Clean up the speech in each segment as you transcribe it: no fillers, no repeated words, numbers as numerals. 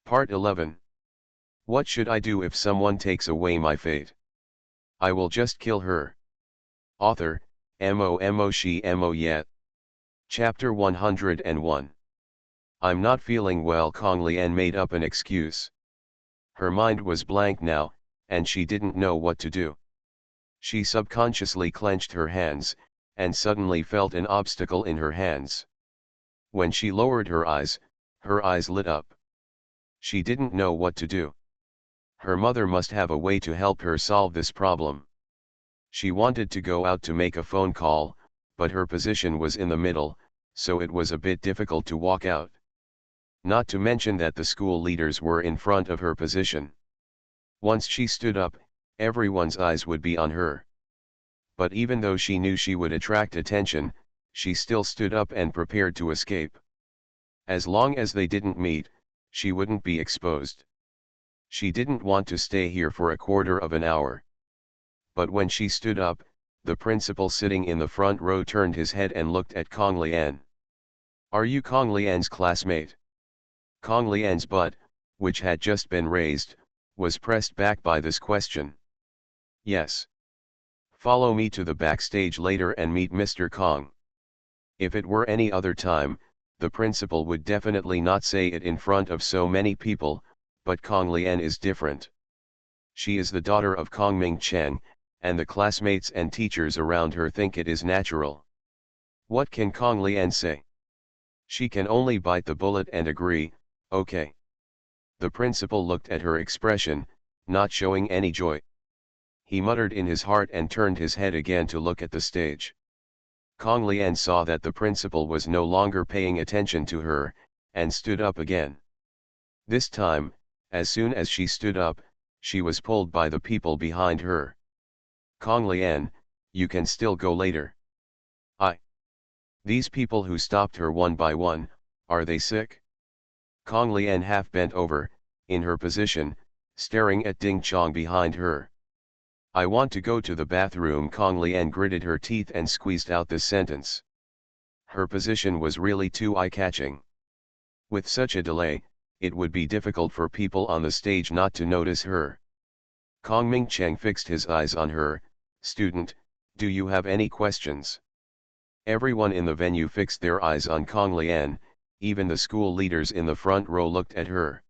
Part 11. What should I do if someone takes away my fate? I will just kill her. Author, She Yet. Chapter 101. I'm not feeling well. Kong Lian made up an excuse. Her mind was blank now, and she didn't know what to do. She subconsciously clenched her hands, and suddenly felt an obstacle in her hands. When she lowered her eyes lit up. She didn't know what to do. Her mother must have a way to help her solve this problem. She wanted to go out to make a phone call, but her position was in the middle, so it was a bit difficult to walk out. Not to mention that the school leaders were in front of her position. Once she stood up, everyone's eyes would be on her. But even though she knew she would attract attention, she still stood up and prepared to escape. As long as they didn't meet, she wouldn't be exposed. She didn't want to stay here for a quarter of an hour. But when she stood up, the principal sitting in the front row turned his head and looked at Kong Lian. Are you Kong Lian's classmate? Kong Lian's butt, which had just been raised, was pressed back by this question. Yes. Follow me to the backstage later and meet Mr. Kong. If it were any other time, the principal would definitely not say it in front of so many people, but Kong Lian is different. She is the daughter of Kong Ming-cheng, and the classmates and teachers around her think it is natural. What can Kong Lian say? She can only bite the bullet and agree, okay. The principal looked at her expression, not showing any joy. He muttered in his heart and turned his head again to look at the stage. Kong Lian saw that the principal was no longer paying attention to her, and stood up again. This time, as soon as she stood up, she was pulled by the people behind her. Kong Lian, you can still go later. These people who stopped her one by one, are they sick? Kong Lian half bent over, in her position, staring at Ding Chong behind her. I want to go to the bathroom. Kong Lian gritted her teeth and squeezed out this sentence. Her position was really too eye-catching. With such a delay, it would be difficult for people on the stage not to notice her. Kong Ming-cheng fixed his eyes on her. Student, do you have any questions? Everyone in the venue fixed their eyes on Kong Lian, even the school leaders in the front row looked at her.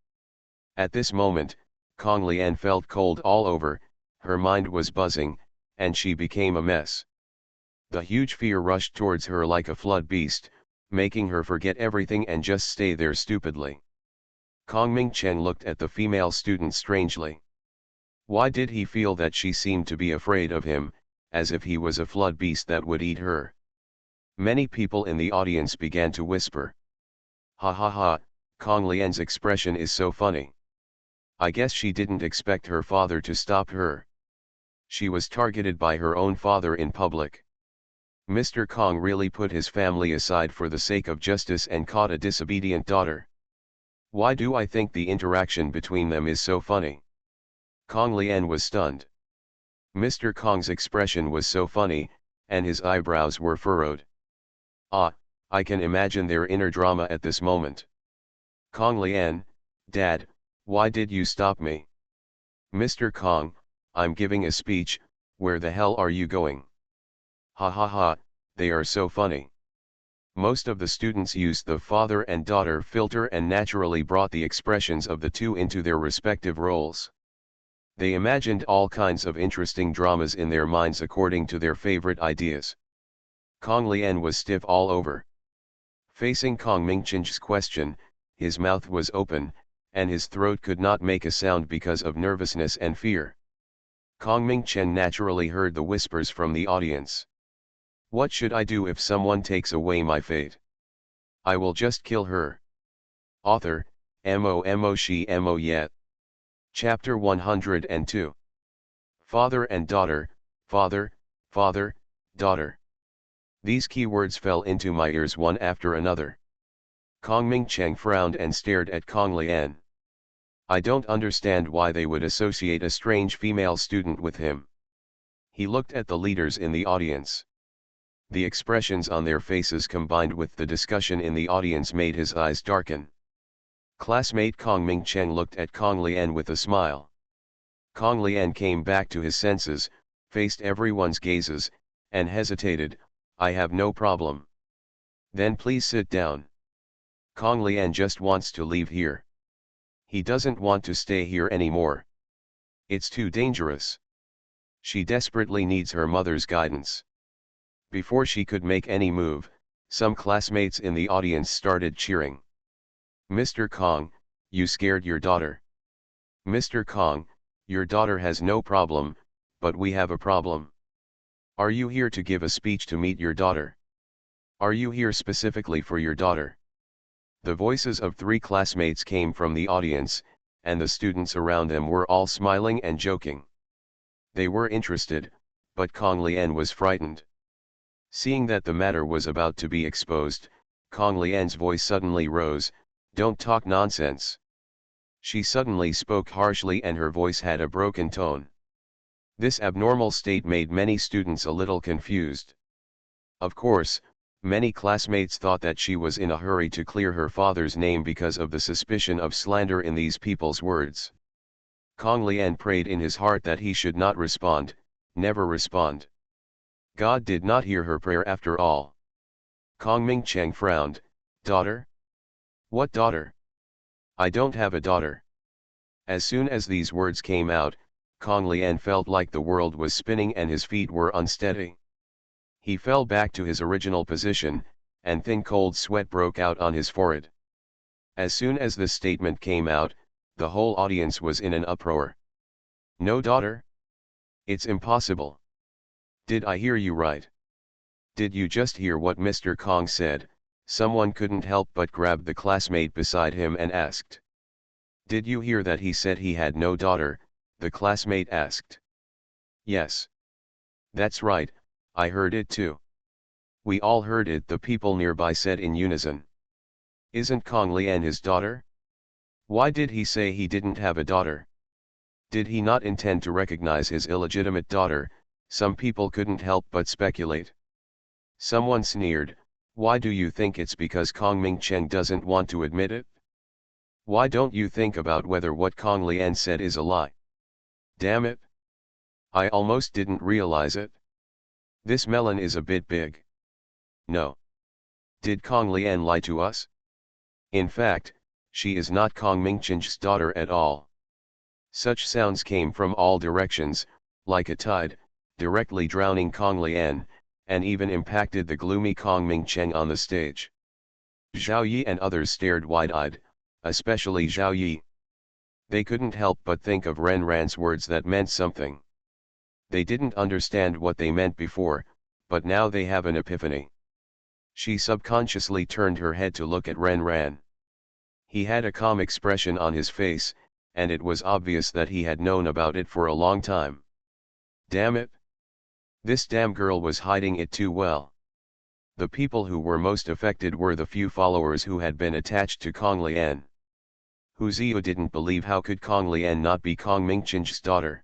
At this moment, Kong Lian felt cold all over, her mind was buzzing, and she became a mess. The huge fear rushed towards her like a flood beast, making her forget everything and just stay there stupidly. Kong Ming-cheng looked at the female student strangely. Why did he feel that she seemed to be afraid of him, as if he was a flood beast that would eat her? Many people in the audience began to whisper. Ha ha ha, Kong Lian's expression is so funny. I guess she didn't expect her father to stop her. She was targeted by her own father in public. Mr. Kong really put his family aside for the sake of justice and caught a disobedient daughter. Why do I think the interaction between them is so funny? Kong Lian was stunned. Mr. Kong's expression was so funny, and his eyebrows were furrowed. I can imagine their inner drama at this moment. Kong Lian, Dad, why did you stop me? Mr. Kong, I'm giving a speech, where the hell are you going? Ha ha ha, they are so funny. Most of the students used the father and daughter filter and naturally brought the expressions of the two into their respective roles. They imagined all kinds of interesting dramas in their minds according to their favorite ideas. Kong Lian was stiff all over. Facing Kong Ming-cheng's question, his mouth was open, and his throat could not make a sound because of nervousness and fear. Kong Ming-cheng naturally heard the whispers from the audience. What should I do if someone takes away my fate? I will just kill her. Author, She Yet. Chapter 102. Father and daughter, father, daughter. These keywords fell into my ears one after another. Kong Ming-cheng frowned and stared at Kong Lian. I don't understand why they would associate a strange female student with him. He looked at the leaders in the audience. The expressions on their faces combined with the discussion in the audience made his eyes darken. Classmate Kong Ming-cheng looked at Kong Lian with a smile. Kong Lian came back to his senses, faced everyone's gazes, and hesitated. I have no problem. Then please sit down. Kong Lian just wants to leave here. He doesn't want to stay here anymore. It's too dangerous. She desperately needs her mother's guidance. Before she could make any move, some classmates in the audience started cheering. Mr. Kong, you scared your daughter. Mr. Kong, your daughter has no problem, but we have a problem. Are you here to give a speech to meet your daughter? Are you here specifically for your daughter? The voices of 3 classmates came from the audience, and the students around them were all smiling and joking. They were interested, but Kong Lian was frightened. Seeing that the matter was about to be exposed, Kong Lian's voice suddenly rose, "Don't talk nonsense." She suddenly spoke harshly and her voice had a broken tone. This abnormal state made many students a little confused. Of course, many classmates thought that she was in a hurry to clear her father's name because of the suspicion of slander in these people's words. Kong Lian prayed in his heart that he should not respond, never respond. God did not hear her prayer after all. Kong Ming-cheng frowned. Daughter? What daughter? I don't have a daughter. As soon as these words came out, Kong Lian felt like the world was spinning and his feet were unsteady. He fell back to his original position, and thin cold sweat broke out on his forehead. As soon as this statement came out, the whole audience was in an uproar. No daughter? It's impossible. Did I hear you right? Did you just hear what Mr. Kong said? Someone couldn't help but grab the classmate beside him and asked. Did you hear that he said he had no daughter? The classmate asked. Yes. That's right, I heard it too. We all heard it, the people nearby said in unison. Isn't Kong Lian his daughter? Why did he say he didn't have a daughter? Did he not intend to recognize his illegitimate daughter? Some people couldn't help but speculate. Someone sneered, why do you think it's because Kong Ming-cheng doesn't want to admit it? Why don't you think about whether what Kong Lian said is a lie? Damn it! I almost didn't realize it. This melon is a bit big. No. Did Kong Lian lie to us? In fact, she is not Kong Ming-cheng's daughter at all. Such sounds came from all directions, like a tide, directly drowning Kong Lian, and even impacted the gloomy Kong Ming-cheng on the stage. Zhao Yi and others stared wide-eyed, especially Zhao Yi. They couldn't help but think of Ren Ran's words that meant something. They didn't understand what they meant before, but now they have an epiphany. She subconsciously turned her head to look at Ren Ran. He had a calm expression on his face, and it was obvious that he had known about it for a long time. Damn it! This damn girl was hiding it too well. The people who were most affected were the few followers who had been attached to Kong Lian. Hu Ziyu didn't believe how could Kong Lian not be Kong Ming-cheng's daughter.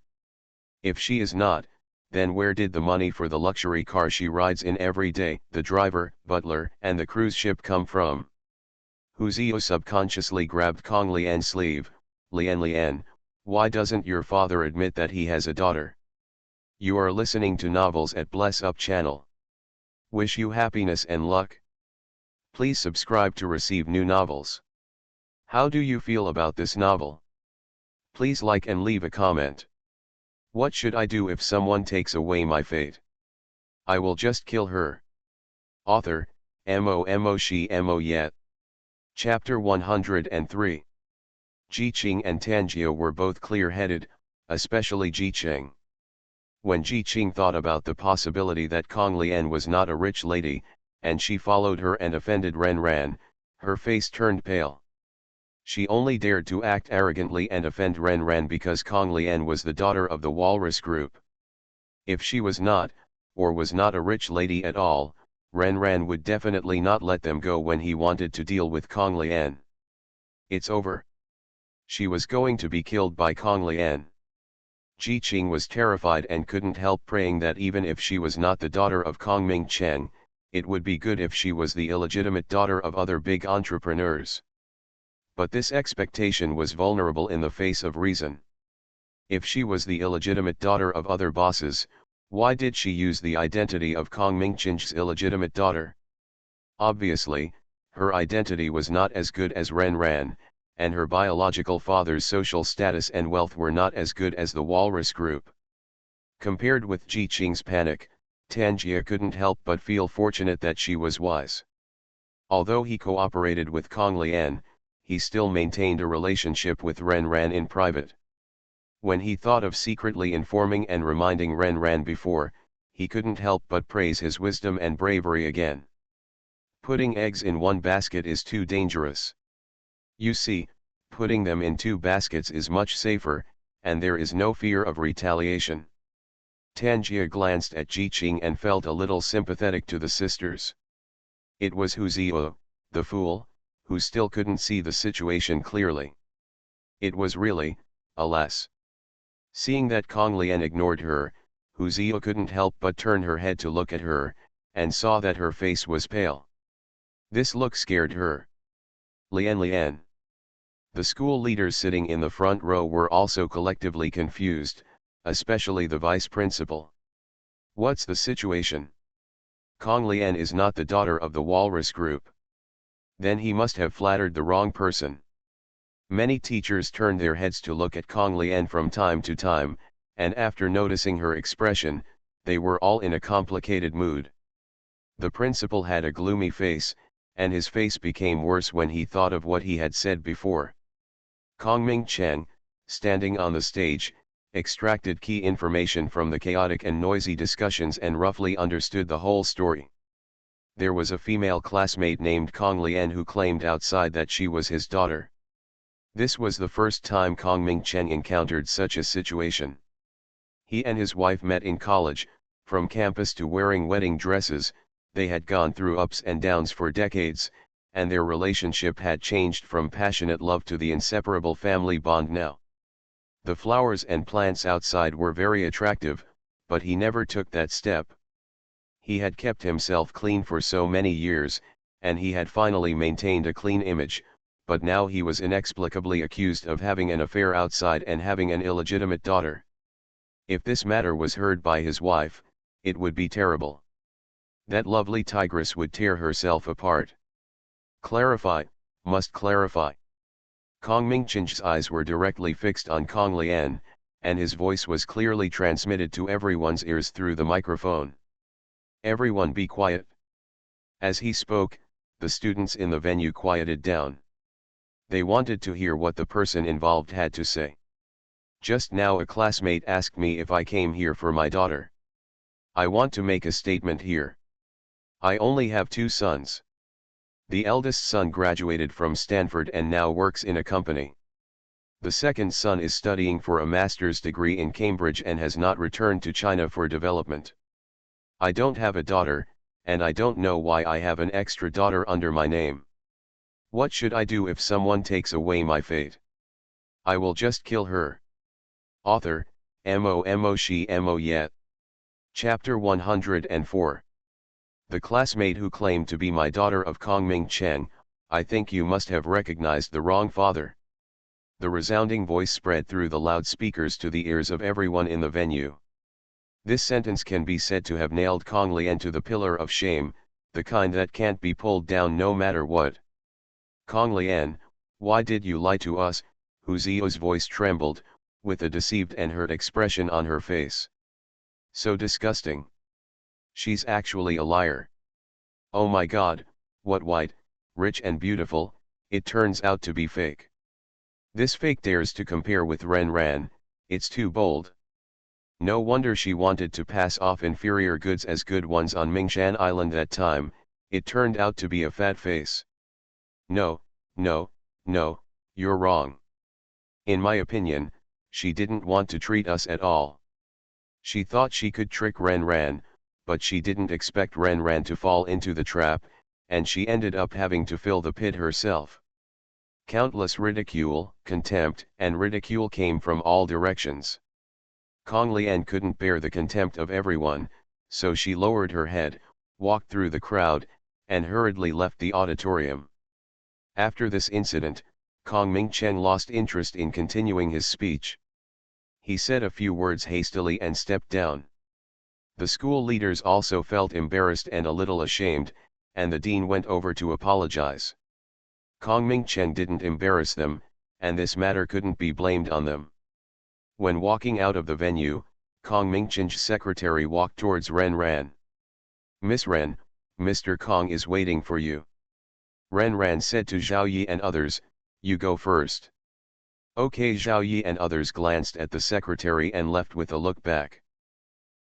If she is not, then where did the money for the luxury car she rides in every day, the driver, butler, and the cruise ship come from? Hu Ziyu subconsciously grabbed Kong Lian's sleeve. Lian, why doesn't your father admit that he has a daughter? You are listening to Novels at Bless Up channel. Wish you happiness and luck. Please subscribe to receive new novels. How do you feel about this novel? Please like and leave a comment. What should I do if someone takes away my fate? I will just kill her. Author, Mo Shi Mo Yet. Chapter 103. Ji Qing and Tanjio were both clear-headed, especially Ji Qing. When Ji Qing thought about the possibility that Kong Lian was not a rich lady, and she followed her and offended Ren Ran, her face turned pale. She only dared to act arrogantly and offend Ren Ran because Kong Lian was the daughter of the Walrus Group. If she was not, or was not a rich lady at all, Ren Ran would definitely not let them go when he wanted to deal with Kong Lian. It's over. She was going to be killed by Kong Lian. Ji Qing was terrified and couldn't help praying that even if she was not the daughter of Kong Ming-cheng, it would be good if she was the illegitimate daughter of other big entrepreneurs. But this expectation was vulnerable in the face of reason. If she was the illegitimate daughter of other bosses, why did she use the identity of Kong Mingchen's illegitimate daughter? Obviously, her identity was not as good as Ren Ran, and her biological father's social status and wealth were not as good as the Walrus Group. Compared with Ji Qing's panic, Tanjia couldn't help but feel fortunate that she was wise. Although he cooperated with Kong Lian, he still maintained a relationship with Ren Ran in private. When he thought of secretly informing and reminding Ren Ran before, he couldn't help but praise his wisdom and bravery again. Putting eggs in one basket is too dangerous. You see, putting them in two baskets is much safer, and there is no fear of retaliation. Tanjia glanced at Ji Qing and felt a little sympathetic to the sisters. It was Hu Ziyu, the fool, who still couldn't see the situation clearly. It was really, alas. Seeing that Kong Lian ignored her, Hu Ziyu couldn't help but turn her head to look at her, and saw that her face was pale. This look scared her. Lian. The school leaders sitting in the front row were also collectively confused, especially the vice principal. What's the situation? Kong Lian is not the daughter of the Walrus Group. Then he must have flattered the wrong person. Many teachers turned their heads to look at Kong Lian from time to time, and after noticing her expression, they were all in a complicated mood. The principal had a gloomy face, and his face became worse when he thought of what he had said before. Kong Mingchen, standing on the stage, extracted key information from the chaotic and noisy discussions and roughly understood the whole story. There was a female classmate named Kong Lian who claimed outside that she was his daughter. This was the first time Kong Mingchen encountered such a situation. He and his wife met in college. From campus to wearing wedding dresses, they had gone through ups and downs for decades, and their relationship had changed from passionate love to the inseparable family bond now. The flowers and plants outside were very attractive, but he never took that step. He had kept himself clean for so many years, and he had finally maintained a clean image, but now he was inexplicably accused of having an affair outside and having an illegitimate daughter. If this matter was heard by his wife, it would be terrible. That lovely tigress would tear herself apart. Clarify, must clarify. Kong Mingchen's eyes were directly fixed on Kong Lian, and his voice was clearly transmitted to everyone's ears through the microphone. Everyone be quiet. As he spoke, the students in the venue quieted down. They wanted to hear what the person involved had to say. Just now a classmate asked me if I came here for my daughter. I want to make a statement here. I only have 2 sons. The eldest son graduated from Stanford and now works in a company. The second son is studying for a master's degree in Cambridge and has not returned to China for development. I don't have a daughter, and I don't know why I have an extra daughter under my name. What should I do if someone takes away my fate? I will just kill her. Author, Mo Shi Mo Yet. Chapter 104. The classmate who claimed to be my daughter of Kong Mingchen, I think you must have recognized the wrong father. The resounding voice spread through the loudspeakers to the ears of everyone in the venue. This sentence can be said to have nailed Kong Lian to the pillar of shame, the kind that can't be pulled down no matter what. Kong Lian, why did you lie to us? Hu Ziyu's voice trembled, with a deceived and hurt expression on her face. So disgusting. She's actually a liar. Oh my God, what white, rich and beautiful, it turns out to be fake. This fake dares to compare with Ren Ran, it's too bold. No wonder she wanted to pass off inferior goods as good ones on Mingshan Island that time, it turned out to be a fat face. No, you're wrong. In my opinion, she didn't want to treat us at all. She thought she could trick Ren Ran, but she didn't expect Ren Ran to fall into the trap, and she ended up having to fill the pit herself. Countless ridicule, contempt, and ridicule came from all directions. Kong Lian couldn't bear the contempt of everyone, so she lowered her head, walked through the crowd, and hurriedly left the auditorium. After this incident, Kong Ming-chen lost interest in continuing his speech. He said a few words hastily and stepped down. The school leaders also felt embarrassed and a little ashamed, and the dean went over to apologize. Kong Ming-chen didn't embarrass them, and this matter couldn't be blamed on them. When walking out of the venue, Kong Ming-chen's secretary walked towards Ren Ran. "Miss Ren, Mr. Kong is waiting for you." Ren Ran said to Zhao Yi and others, "You go first." Okay, Zhao Yi and others glanced at the secretary and left with a look back.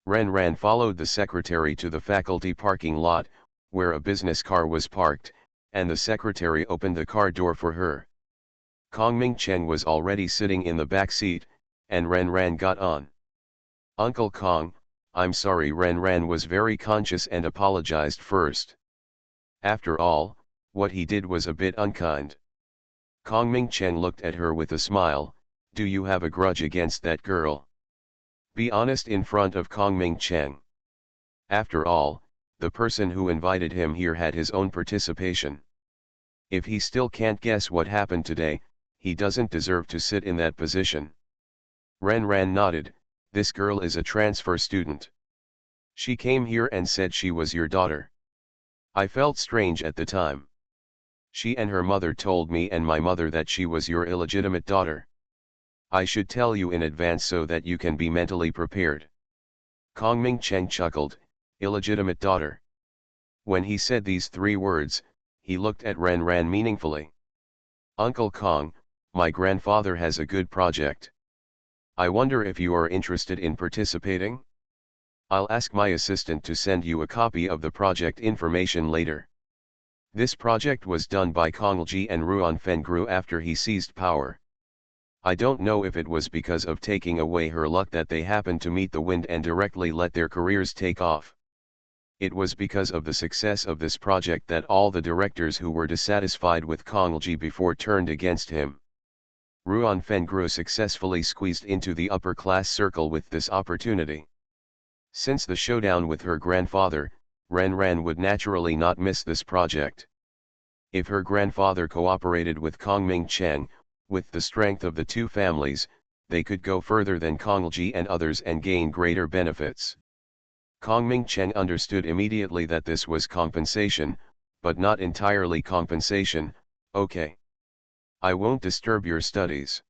Ren Ran followed the secretary to the faculty parking lot, where a business car was parked, and the secretary opened the car door for her. Kong Ming-chen was already sitting in the back seat, and Ren Ran got on. "Uncle Kong, I'm sorry." Ren Ran was very conscious and apologized first. After all, what he did was a bit unkind. Kong Ming-chen looked at her with a smile. "Do you have a grudge against that girl? Be honest in front of Kong Ming-chen. After all, the person who invited him here had his own participation. If he still can't guess what happened today, he doesn't deserve to sit in that position." Ren Ran nodded. "This girl is a transfer student. She came here and said she was your daughter. I felt strange at the time. She and her mother told me and my mother that she was your illegitimate daughter. I should tell you in advance so that you can be mentally prepared." Kong Ming-chen chuckled. Illegitimate daughter. When he said these three words, he looked at Ren Ran meaningfully. "Uncle Kong, my grandfather has a good project. I wonder if you are interested in participating? I'll ask my assistant to send you a copy of the project information later." This project was done by Kong Ji and Ruan Fengru after he seized power. I don't know if it was because of taking away her luck that they happened to meet the wind and directly let their careers take off. It was because of the success of this project that all the directors who were dissatisfied with Kong Ji before turned against him. Ruan Fengru successfully squeezed into the upper-class circle with this opportunity. Since the showdown with her grandfather, Ren Ran would naturally not miss this project. If her grandfather cooperated with Kong Ming-chen, with the strength of the two families, they could go further than Kong Ji and others and gain greater benefits. Kong Ming-chen understood immediately that this was compensation, but not entirely compensation. "Okay. I won't disturb your studies.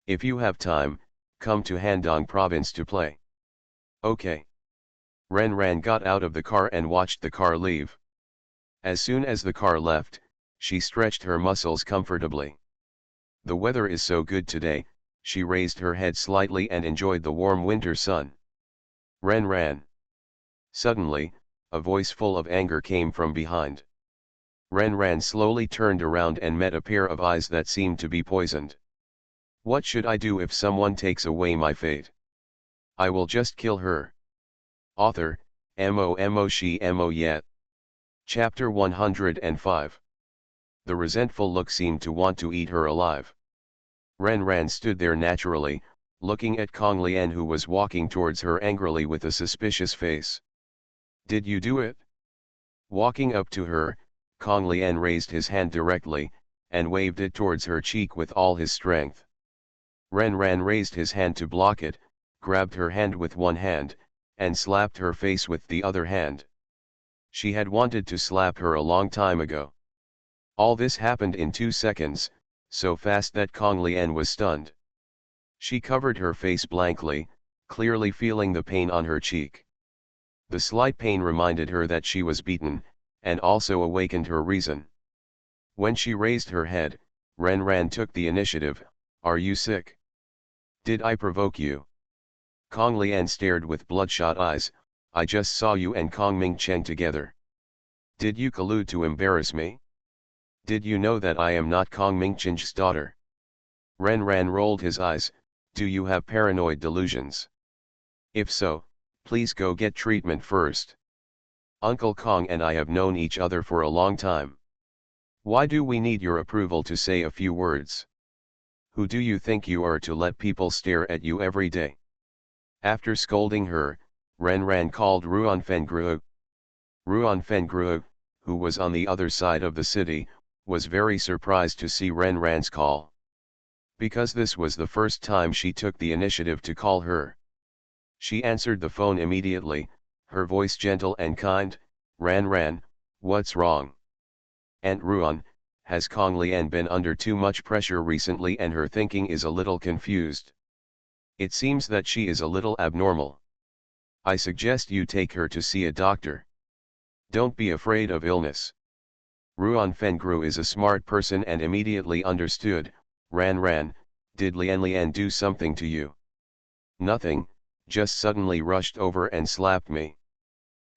If you have time, come to Handong province to play." "Okay." Ren Ran got out of the car and watched the car leave. As soon as the car left, she stretched her muscles comfortably. The weather is so good today. She raised her head slightly and enjoyed the warm winter sun. "Ren Ran." Suddenly, a voice full of anger came from behind. Ren Ran slowly turned around and met a pair of eyes that seemed to be poisoned. "What should I do if someone takes away my fate? I will just kill her." Author, Mo Shi Mo Yet. Chapter 105. The resentful look seemed to want to eat her alive. Ren Ran stood there naturally, looking at Kong Lian, who was walking towards her angrily with a suspicious face. "Did you do it?" Walking up to her, Kong Lian raised his hand directly, and waved it towards her cheek with all his strength. Ren Ran raised his hand to block it, grabbed her hand with one hand, and slapped her face with the other hand. She had wanted to slap her a long time ago. All this happened in 2 seconds, so fast that Kong Lian was stunned. She covered her face blankly, clearly feeling the pain on her cheek. The slight pain reminded her that she was beaten, and also awakened her reason. When she raised her head, Ren Ran took the initiative. "Are you sick? Did I provoke you?" Kong Lian stared with bloodshot eyes. "I just saw you and Kong Ming-chen together. Did you collude to embarrass me? Did you know that I am not Kong Ming-chen's daughter?" Ren Ran rolled his eyes. "Do you have paranoid delusions? If so, please go get treatment first. Uncle Kong and I have known each other for a long time. Why do we need your approval to say a few words? Who do you think you are to let people stare at you every day?" After scolding her, Ren Ran called Ruan Fengru. Ruan Fengru, who was on the other side of the city, was very surprised to see Ren Ran's call. Because this was the first time she took the initiative to call her. She answered the phone immediately, her voice gentle and kind. Ran, what's wrong? Aunt Ruan, has Kong Lian been under too much pressure recently and her thinking is a little confused? It seems that she is a little abnormal. I suggest you take her to see a doctor. Don't be afraid of illness. Ruan Fengru is a smart person and immediately understood. Ran, did Lian do something to you? Nothing, just suddenly rushed over and slapped me.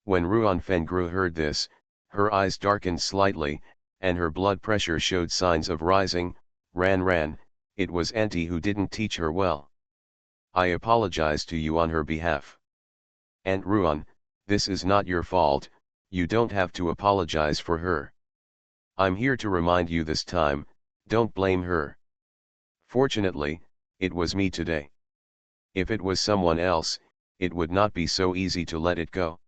When Ruan Fengru heard this, her eyes darkened slightly, and her blood pressure showed signs of rising. Ran, it was Auntie who didn't teach her well. I apologize to you on her behalf. Aunt Ruan, this is not your fault, you don't have to apologize for her. I'm here to remind you this time, don't blame her. Fortunately, it was me today. If it was someone else, it would not be so easy to let it go.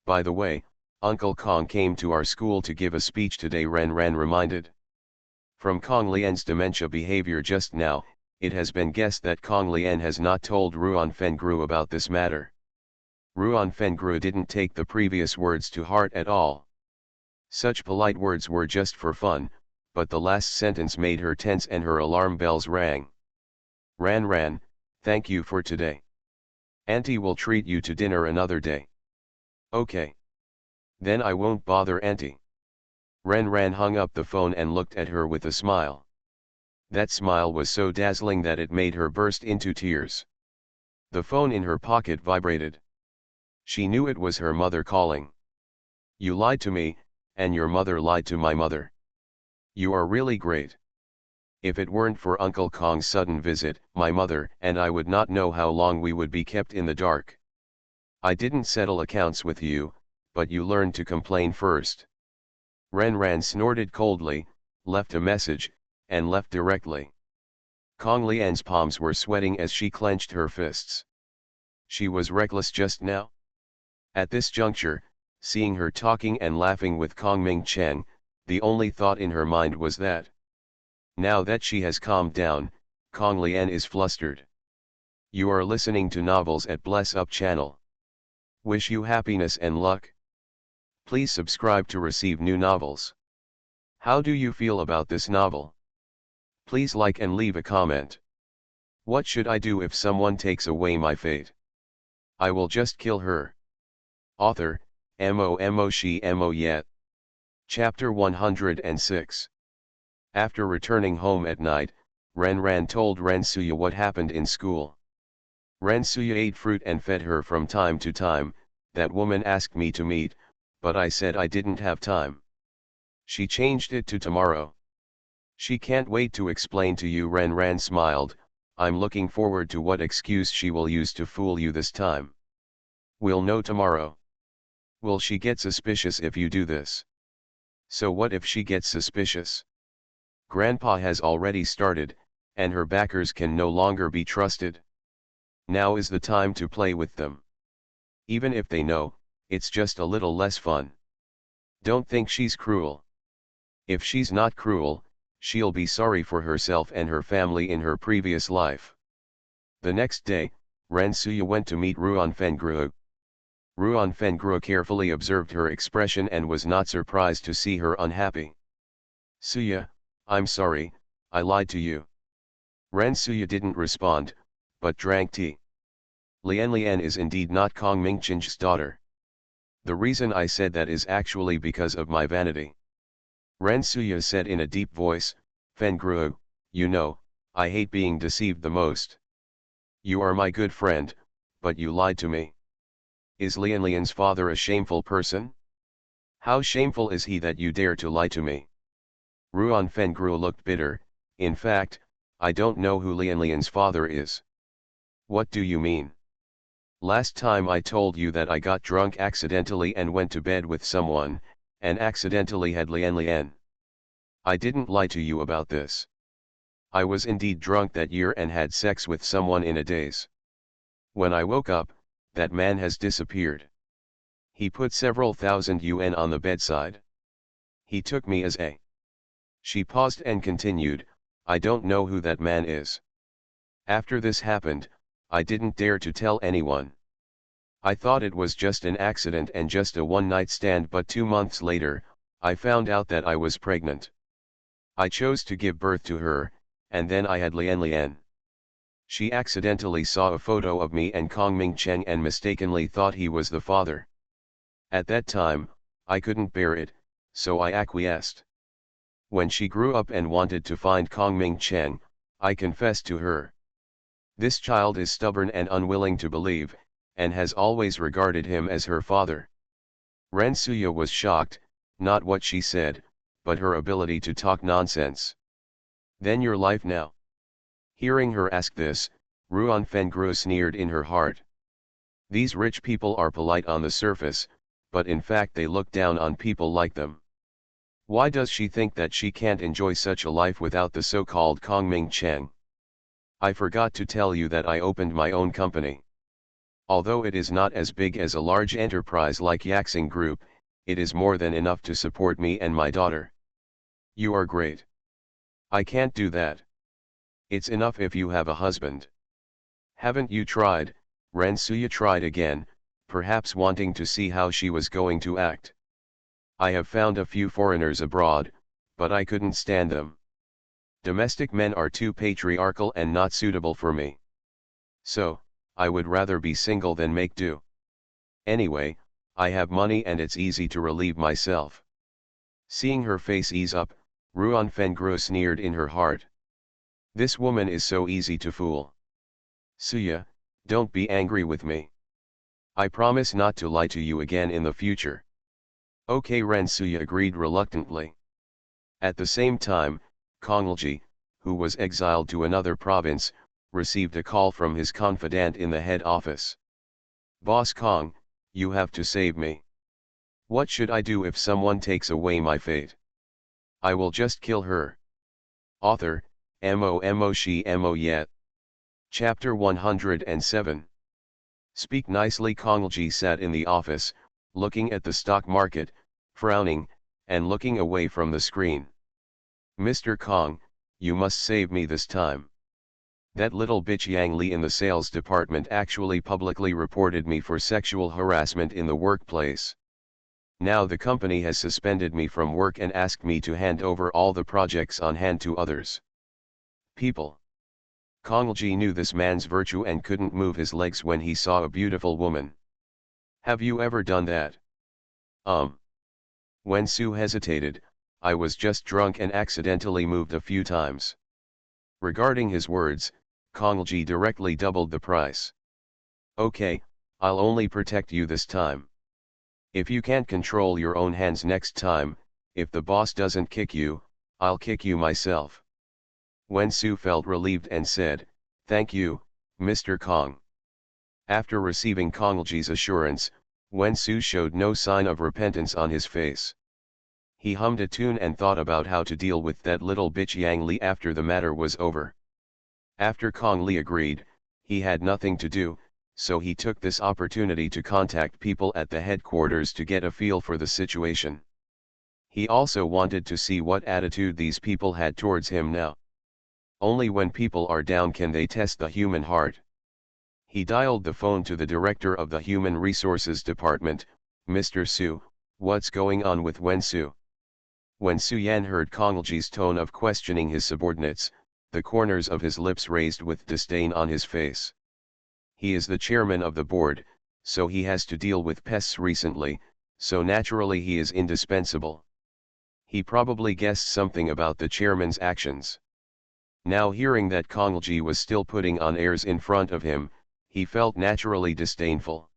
By the way, Uncle Kong came to our school to give a speech today, Ran reminded. From Kong Lian's dementia behavior just now, it has been guessed that Kong Lian has not told Ruan Fengru about this matter. Ruan Fengru didn't take the previous words to heart at all. Such polite words were just for fun, but the last sentence made her tense and her alarm bells rang. Ran, thank you for today. Auntie will treat you to dinner another day. Okay. Then I won't bother Auntie. Ran hung up the phone and looked at her with a smile. That smile was so dazzling that it made her burst into tears. The phone in her pocket vibrated. She knew it was her mother calling. You lied to me, and your mother lied to my mother. You are really great. If it weren't for Uncle Kong's sudden visit, my mother and I would not know how long we would be kept in the dark. I didn't settle accounts with you, but you learned to complain first. Ran snorted coldly, left a message, and left directly. Kong Lian's palms were sweating as she clenched her fists. She was reckless just now. At this juncture, seeing her talking and laughing with Kong Ming Cheng, the only thought in her mind was that. Now that she has calmed down, Kong Lian is flustered. You are listening to novels at Bless Up channel. Wish you happiness and luck. Please subscribe to receive new novels. How do you feel about this novel? Please like and leave a comment. What should I do if someone takes away my fate? I will just kill her. Author, Mo She Mo Yet. Chapter 106. After returning home at night, Ran told Rensuya what happened in school. Rensuya ate fruit and fed her from time to time. That woman asked me to meet, but I said I didn't have time. She changed it to tomorrow. She can't wait to explain to you. Ran smiled. I'm looking forward to what excuse she will use to fool you this time. We'll know tomorrow. Will she get suspicious if you do this? So what if she gets suspicious? Grandpa has already started, and her backers can no longer be trusted. Now is the time to play with them. Even if they know, it's just a little less fun. Don't think she's cruel. If she's not cruel, she'll be sorry for herself and her family in her previous life. The next day, Rensuya went to meet Ruan Fengru. Ruan Fengru carefully observed her expression and was not surprised to see her unhappy. Suya, I'm sorry, I lied to you. Rensuya didn't respond, but drank tea. Lian is indeed not Kong Mingchen's daughter. The reason I said that is actually because of my vanity. Rensuya said in a deep voice, Fengru, you know, I hate being deceived the most. You are my good friend, but you lied to me. Is Lian's father a shameful person? How shameful is he that you dare to lie to me? Ruan Fengru looked bitter. In fact, I don't know who Lian's father is. What do you mean? Last time I told you that I got drunk accidentally and went to bed with someone, and accidentally had Lian. I didn't lie to you about this. I was indeed drunk that year and had sex with someone in a daze. When I woke up, that man has disappeared. He put several thousand yuan on the bedside. He took me as a She paused and continued, I don't know who that man is. After this happened, I didn't dare to tell anyone. I thought it was just an accident and just a one-night stand, but 2 months later, I found out that I was pregnant. I chose to give birth to her, and then I had Lian. She accidentally saw a photo of me and Kong Ming Cheng and mistakenly thought he was the father. At that time, I couldn't bear it, so I acquiesced. When she grew up and wanted to find Kong Ming Cheng, I confessed to her. This child is stubborn and unwilling to believe, and has always regarded him as her father. Ren Suya was shocked, not what she said, but her ability to talk nonsense. Then your life now. Hearing her ask this, Ruan Fengru sneered in her heart. These rich people are polite on the surface, but in fact they look down on people like them. Why does she think that she can't enjoy such a life without the so-called Kong Ming Cheng? I forgot to tell you that I opened my own company. Although it is not as big as a large enterprise like Yaxing Group, it is more than enough to support me and my daughter. You are great. I can't do that. It's enough if you have a husband. Haven't you tried? Ren Suya tried again, perhaps wanting to see how she was going to act. I have found a few foreigners abroad, but I couldn't stand them. Domestic men are too patriarchal and not suitable for me. So, I would rather be single than make do. Anyway, I have money and it's easy to relieve myself. Seeing her face ease up, Ruan Fengru sneered in her heart. This woman is so easy to fool. Suya, don't be angry with me. I promise not to lie to you again in the future. Okay, Ren Suya agreed reluctantly. At the same time, Konglji, who was exiled to another province, received a call from his confidant in the head office. Boss Kong, you have to save me. What should I do if someone takes away my fate? I will just kill her. Author, Mo Shi Mo Yet. Chapter 107. Speak nicely. Konglji sat in the office, looking at the stock market, frowning, and looking away from the screen. Mr. Kong, you must save me this time. That little bitch Yang Li in the sales department actually publicly reported me for sexual harassment in the workplace. Now the company has suspended me from work and asked me to hand over all the projects on hand to others. People. Konglji knew this man's virtue and couldn't move his legs when he saw a beautiful woman. Have you ever done that? When Sue hesitated, I was just drunk and accidentally moved a few times. Regarding his words, Konglji directly doubled the price. Okay, I'll only protect you this time. If you can't control your own hands next time, if the boss doesn't kick you, I'll kick you myself. Wen Su felt relieved and said, Thank you, Mr. Kong. After receiving Konglji's assurance, Wen Su showed no sign of repentance on his face. He hummed a tune and thought about how to deal with that little bitch Yang Li after the matter was over. After Kong Li agreed, he had nothing to do, so he took this opportunity to contact people at the headquarters to get a feel for the situation. He also wanted to see what attitude these people had towards him now. Only when people are down can they test the human heart. He dialed the phone to the director of the Human Resources Department, Mr. Su. What's going on with Wen Su? When Su Yan heard Konglji's tone of questioning his subordinates, the corners of his lips raised with disdain on his face. He is the chairman of the board, so he has to deal with pests recently, so naturally he is indispensable. He probably guessed something about the chairman's actions. Now hearing that Konglji was still putting on airs in front of him, he felt naturally disdainful.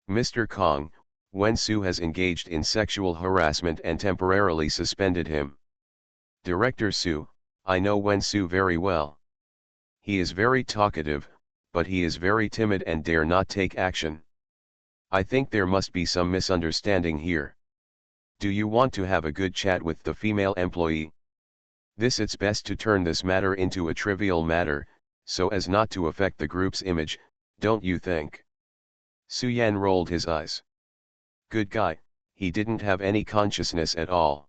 Mr. Kong, Wen Su has engaged in sexual harassment and temporarily suspended him. Director Su, I know Wen Su very well. He is very talkative, but he is very timid and dare not take action. I think there must be some misunderstanding here. Do you want to have a good chat with the female employee? It's best to turn this matter into a trivial matter, so as not to affect the group's image, don't you think? Su Yan rolled his eyes. Good guy, he didn't have any consciousness at all.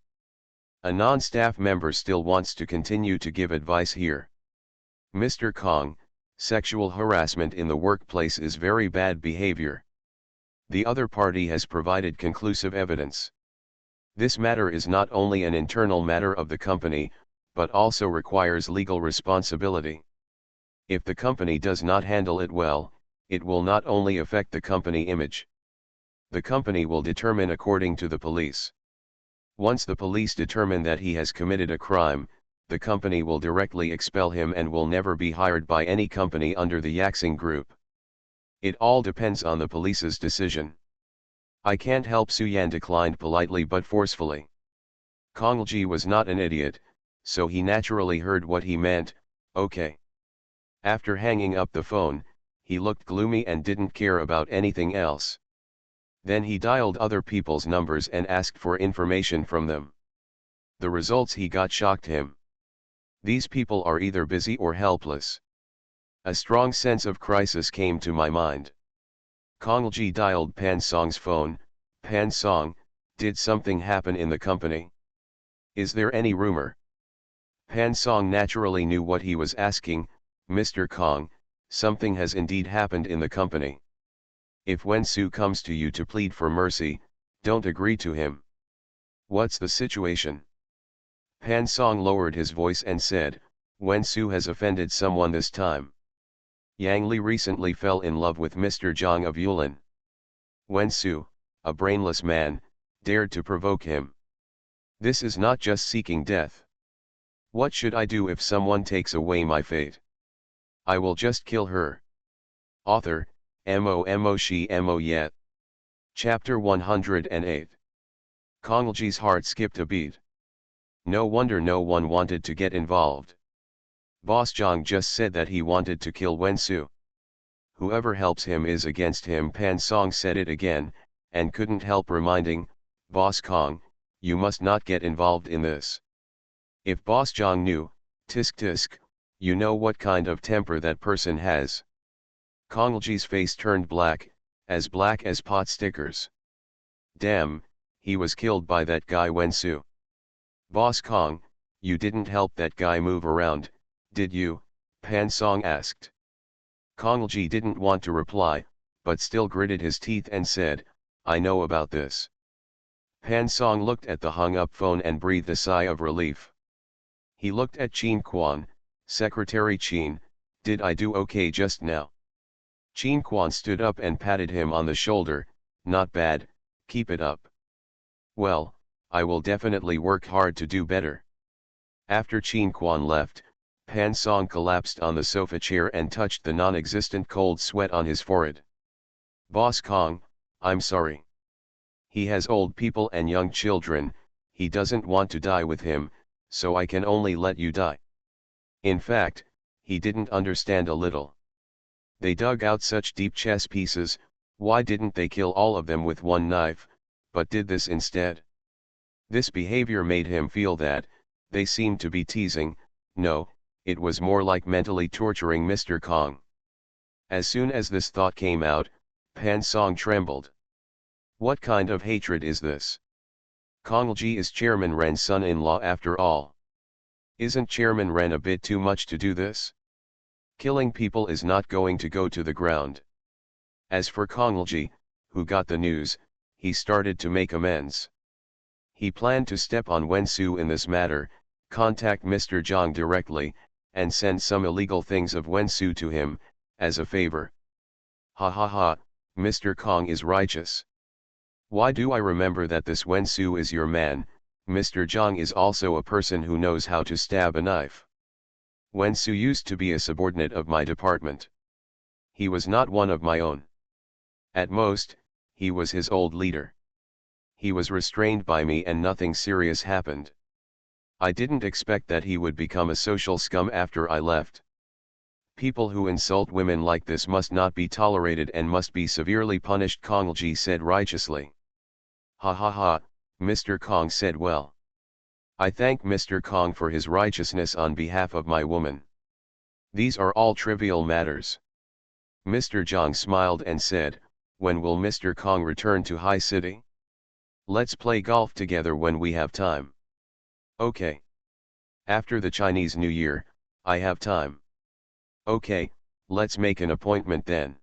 A non-staff member still wants to continue to give advice here. Mr. Kong, sexual harassment in the workplace is very bad behavior. The other party has provided conclusive evidence. This matter is not only an internal matter of the company, but also requires legal responsibility. If the company does not handle it well, it will not only affect the company image. The company will determine according to the police. Once the police determine that he has committed a crime, the company will directly expel him and will never be hired by any company under the Yaxing Group. It all depends on the police's decision. I can't help, Suyan declined politely but forcefully. Konglji was not an idiot, so he naturally heard what he meant. Okay. After hanging up the phone, he looked gloomy and didn't care about anything else. Then he dialed other people's numbers and asked for information from them. The results he got shocked him. These people are either busy or helpless. A strong sense of crisis came to my mind. Konglji dialed Pan Song's phone. Pan Song, did something happen in the company? Is there any rumor? Pan Song naturally knew what he was asking. Mr. Kong, something has indeed happened in the company. If Wen-Su comes to you to plead for mercy, don't agree to him. What's the situation? Pan Song lowered his voice and said, Wen-Su has offended someone this time. Yang Li recently fell in love with Mr. Zhang of Yulin. Wen-Su, a brainless man, dared to provoke him. This is not just seeking death. What should I do if someone takes away my fate? I will just kill her. Author, Mo Shi Mo Yet. Chapter 108. Konglji's heart skipped a beat. No wonder no one wanted to get involved. Boss Zhang just said that he wanted to kill Wen-Su. Whoever helps him is against him. Pan Song said it again, and couldn't help reminding, Boss Kong, you must not get involved in this. If Boss Zhang knew, tisk tisk, you know what kind of temper that person has. Konglji's face turned black as pot stickers. Damn, he was killed by that guy Wen-Su. Boss Kong, you didn't help that guy move around, did you? Pan Song asked. Konglji didn't want to reply, but still gritted his teeth and said, I know about this. Pan Song looked at the hung-up phone and breathed a sigh of relief. He looked at Qin Quan. Secretary Qin, did I do okay just now? Qin Quan stood up and patted him on the shoulder. Not bad, keep it up. Well, I will definitely work hard to do better. After Qin Quan left, Pan Song collapsed on the sofa chair and touched the non-existent cold sweat on his forehead. Boss Kong, I'm sorry. He has old people and young children, he doesn't want to die with him, so I can only let you die. In fact, he didn't understand a little. They dug out such deep chess pieces, why didn't they kill all of them with one knife, but did this instead? This behavior made him feel that, they seemed to be teasing. No, it was more like mentally torturing Mr. Kong. As soon as this thought came out, Pan Song trembled. What kind of hatred is this? Konglji is Chairman Ren's son-in-law after all. Isn't Chairman Ren a bit too much to do this? Killing people is not going to go to the ground. As for Konglji, who got the news, he started to make amends. He planned to step on Wen-Su in this matter, contact Mr. Zhang directly, and send some illegal things of Wen-Su to him, as a favor. Ha ha ha, Mr. Kong is righteous. Why do I remember that this Wen-Su is your man? Mr. Zhang is also a person who knows how to stab a knife. Wen-Su used to be a subordinate of my department. He was not one of my own. At most, he was his old leader. He was restrained by me and nothing serious happened. I didn't expect that he would become a social scum after I left. People who insult women like this must not be tolerated and must be severely punished, Konglji said righteously. Ha ha ha, Mr. Kong said well. I thank Mr. Kong for his righteousness on behalf of my woman. These are all trivial matters. Mr. Zhang smiled and said, when will Mr. Kong return to High City? Let's play golf together when we have time. Okay. After the Chinese New Year, I have time. Okay, let's make an appointment then.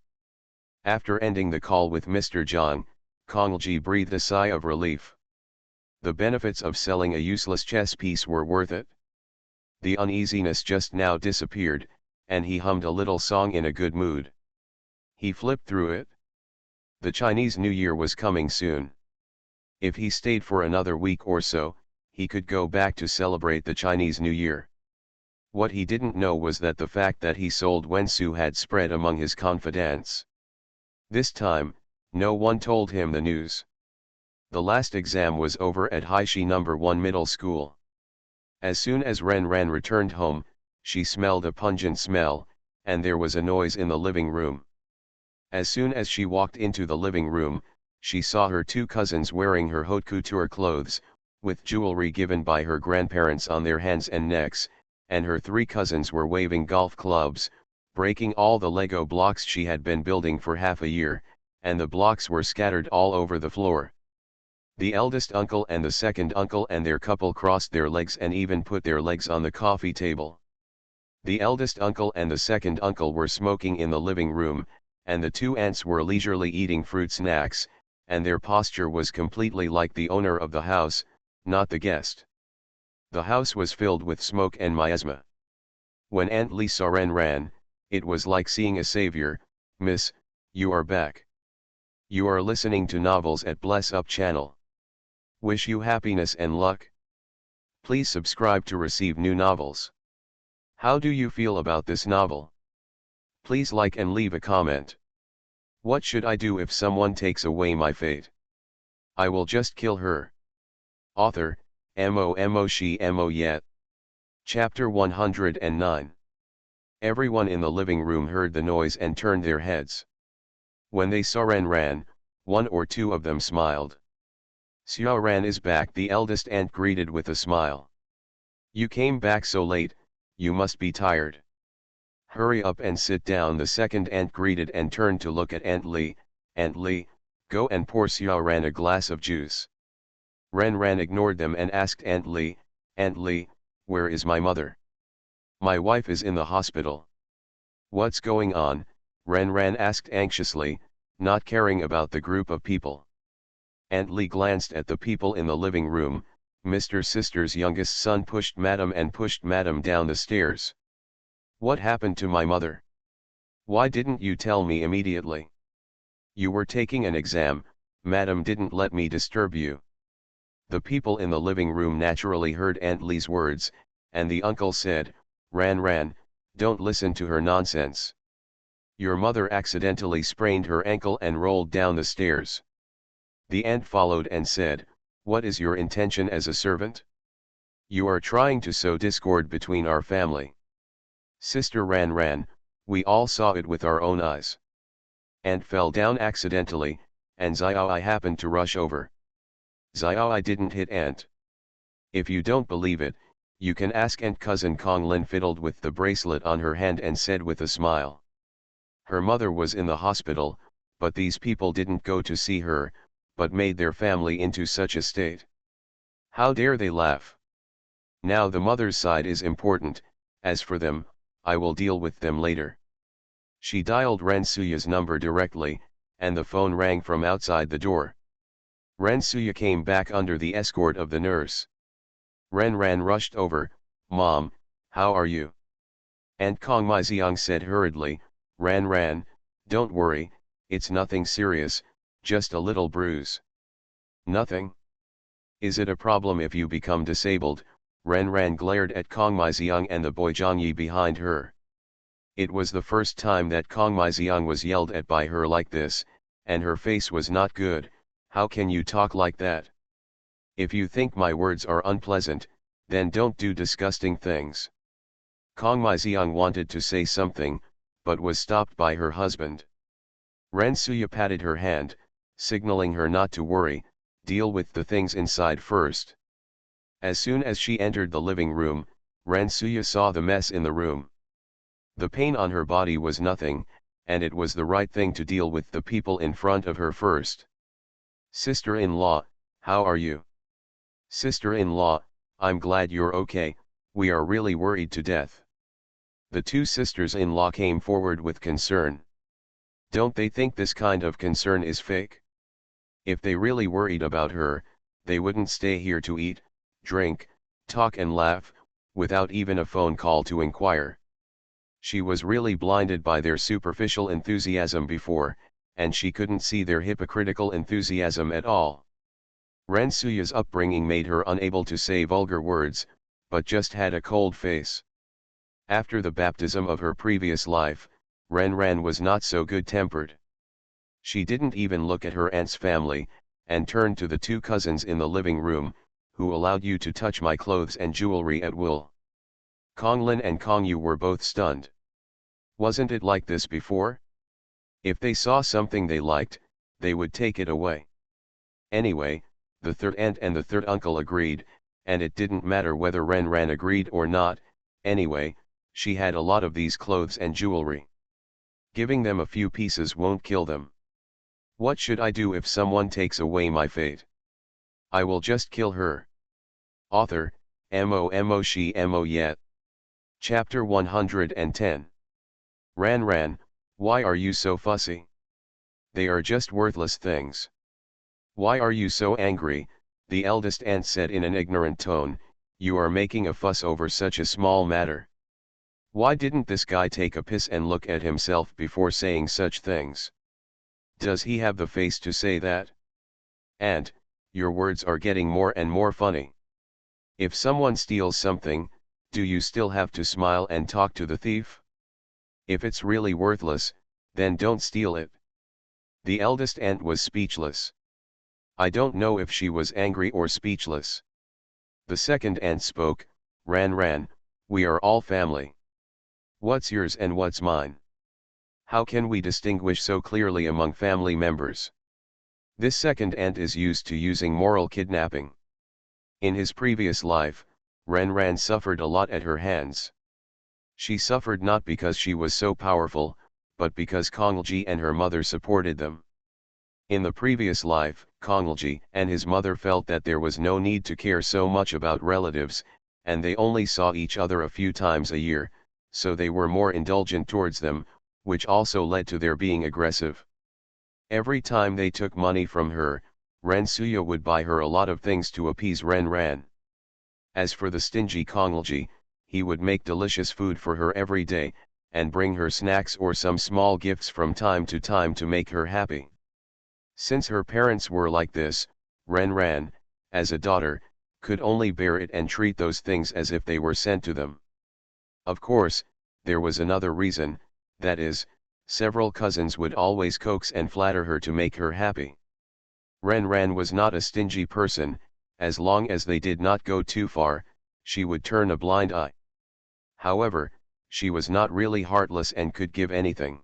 After ending the call with Mr. Zhang, Kong Ji breathed a sigh of relief. The benefits of selling a useless chess piece were worth it. The uneasiness just now disappeared, and he hummed a little song in a good mood. He flipped through it. The Chinese New Year was coming soon. If he stayed for another week or so, he could go back to celebrate the Chinese New Year. What he didn't know was that the fact that he sold Wensu had spread among his confidants. This time, no one told him the news. The last exam was over at Haishi No. 1 Middle School. As soon as Ren Ren returned home, she smelled a pungent smell, and there was a noise in the living room. As soon as she walked into the living room, she saw her two cousins wearing her haute couture clothes, with jewelry given by her grandparents on their hands and necks, and her three cousins were waving golf clubs, breaking all the Lego blocks she had been building for half a year, and the blocks were scattered all over the floor. The eldest uncle and the second uncle and their couple crossed their legs and even put their legs on the coffee table. The eldest uncle and the second uncle were smoking in the living room, and the two aunts were leisurely eating fruit snacks, and their posture was completely like the owner of the house, not the guest. The house was filled with smoke and miasma. When Aunt Lee saw Ren Ran, it was like seeing a savior. "Miss, you are back. You are listening to novels at Bless Up channel. Wish you happiness and luck. Please subscribe to receive new novels. How do you feel about this novel? Please like and leave a comment. What should I do if someone takes away my fate? I will just kill her." Author, Mo She Mo Yet. Chapter 109. Everyone in the living room heard the noise and turned their heads. When they saw Ren Ran, one or two of them smiled. "Xiao Ran is back," the eldest aunt greeted with a smile. "You came back so late, you must be tired. Hurry up and sit down," the second aunt greeted and turned to look at Aunt Lee. "Aunt Lee, go and pour Xiao Ran a glass of juice." Ren Ran ignored them and asked Aunt Lee, "Aunt Lee, where is my mother? My wife is in the hospital." "What's going on?" Ren Ran asked anxiously, not caring about the group of people. Aunt Lee glanced at the people in the living room. Mr. Sister's youngest son pushed Madam down the stairs. "What happened to my mother? Why didn't you tell me immediately? You were taking an exam, Madam didn't let me disturb you." The people in the living room naturally heard Aunt Lee's words, and the uncle said, "Ran Ran, don't listen to her nonsense. Your mother accidentally sprained her ankle and rolled down the stairs." The aunt followed and said, "What is your intention as a servant? You are trying to sow discord between our family. Sister Ran Ran, we all saw it with our own eyes. Aunt fell down accidentally, and Xiaoi happened to rush over. Xiaoi didn't hit Aunt. If you don't believe it, you can ask Aunt." Cousin Kong Lin fiddled with the bracelet on her hand and said with a smile. Her mother was in the hospital, but these people didn't go to see her, but made their family into such a state. How dare they laugh? Now the mother's side is important, as for them, I will deal with them later. She dialed Ren Suya's number directly, and the phone rang from outside the door. Ren Suya came back under the escort of the nurse. Ren Ran rushed over. "Mom, how are you?" Aunt Kong Maiziang said hurriedly, "Ran Ran, don't worry, it's nothing serious, just a little bruise." "Nothing? Is it a problem if you become disabled?" Ren Ran glared at Kong Maiziang and the boy Zhangyi behind her. It was the first time that Kong Maiziang was yelled at by her like this, and her face was not good. "How can you talk like that? If you think my words are unpleasant, then don't do disgusting things." Kong Maiziang wanted to say something, but was stopped by her husband. Ren Suya patted her hand, signaling her not to worry, deal with the things inside first. As soon as she entered the living room, Ren Suya saw the mess in the room. The pain on her body was nothing, and it was the right thing to deal with the people in front of her first. "Sister-in-law, how are you?" "Sister-in-law, I'm glad you're okay, we are really worried to death. The two sisters-in-law came forward with concern. Don't they think this kind of concern is fake? If they really worried about her, they wouldn't stay here to eat, drink, talk and laugh, without even a phone call to inquire. She was really blinded by their superficial enthusiasm before, and she couldn't see their hypocritical enthusiasm at all. Rensuya's upbringing made her unable to say vulgar words, but just had a cold face. After the baptism of her previous life, Ren was not so good-tempered. She didn't even look at her aunt's family, and turned to the two cousins in the living room, who allowed you to touch my clothes and jewelry at will. Konglin and Kongyu were both stunned. Wasn't it like this before? If they saw something they liked, they would take it away. Anyway, the third aunt and the third uncle agreed, and it didn't matter whether Ren agreed or not, anyway, she had a lot of these clothes and jewelry. Giving them a few pieces won't kill them. What should I do if someone takes away my fate? I will just kill her. Author, Mo she mo yet. Chapter 110. Ran, why are you so fussy? They are just worthless things. Why are you so angry? The eldest aunt said in an ignorant tone, you are making a fuss over such a small matter. Why didn't this guy take a piss and look at himself before saying such things? Does he have the face to say that? And, your words are getting more and more funny. If someone steals something, do you still have to smile and talk to the thief? If it's really worthless, then don't steal it. The eldest aunt was speechless. I don't know if she was angry or speechless. The second aunt spoke, Ran, we are all family. What's yours and what's mine? How can we distinguish so clearly among family members? This second aunt is used to using moral kidnapping. In his previous life, Ran suffered a lot at her hands. She suffered not because she was so powerful, but because Konglji and her mother supported them. In the previous life, Konglji and his mother felt that there was no need to care so much about relatives, and they only saw each other a few times a year, so they were more indulgent towards them, which also led to their being aggressive. Every time they took money from her, Rensuya would buy her a lot of things to appease Ran. As for the stingy Konglji, he would make delicious food for her every day, and bring her snacks or some small gifts from time to make her happy. Since her parents were like this, Ran, as a daughter, could only bear it and treat those things as if they were sent to them. Of course, there was another reason, that is, several cousins would always coax and flatter her to make her happy. Ran was not a stingy person, as long as they did not go too far, she would turn a blind eye. However, she was not really heartless and could give anything.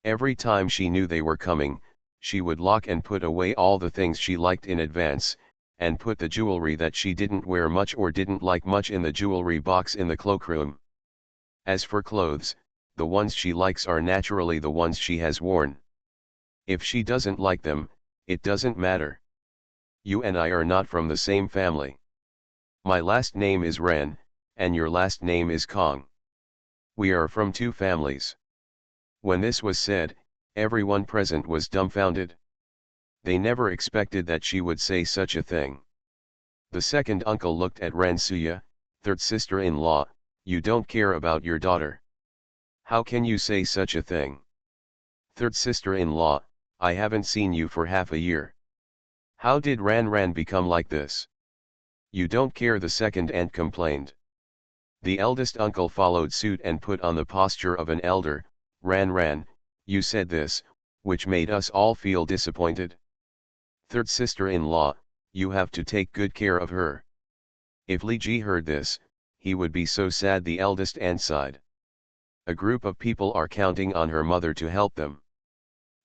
Every time she knew they were coming, she would lock and put away all the things she liked in advance, and put the jewelry that she didn't wear much or didn't like much in the jewelry box in the cloakroom. As for clothes, the ones she likes are naturally the ones she has worn. If she doesn't like them, it doesn't matter. You and I are not from the same family. My last name is Ren, and your last name is Kong. We are from two families. When this was said, everyone present was dumbfounded. They never expected that she would say such a thing. The second uncle looked at Rensuya, third sister-in-law, you don't care about your daughter. How can you say such a thing? Third sister-in-law, I haven't seen you for half a year. How did Ran become like this? You don't care, the second aunt complained. The eldest uncle followed suit and put on the posture of an elder, Ran, you said this, which made us all feel disappointed. Third sister-in-law, you have to take good care of her. If Li Ji heard this, he would be so sad, the eldest aunt sighed. A group of people are counting on her mother to help them.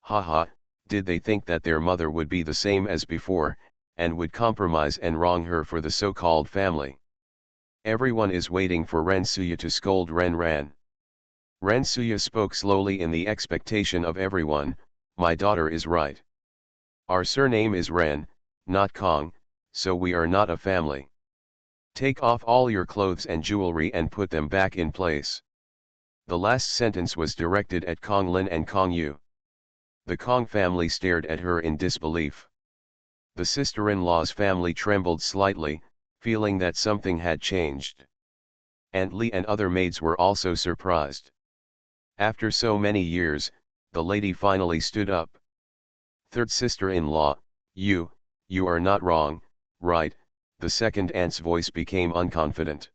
Haha, did they think that their mother would be the same as before, and would compromise and wrong her for the so-called family? Everyone is waiting for Rensuya to scold Ran. Rensuya spoke slowly in the expectation of everyone, my daughter is right. Our surname is Ren, not Kong, so we are not a family. Take off all your clothes and jewelry and put them back in place. The last sentence was directed at Kong Lin and Kong Yu. The Kong family stared at her in disbelief. The sister-in-law's family trembled slightly, feeling that something had changed. Aunt Li and other maids were also surprised. After so many years, the lady finally stood up. Third sister-in-law, you are not wrong, right? The second aunt's voice became unconfident.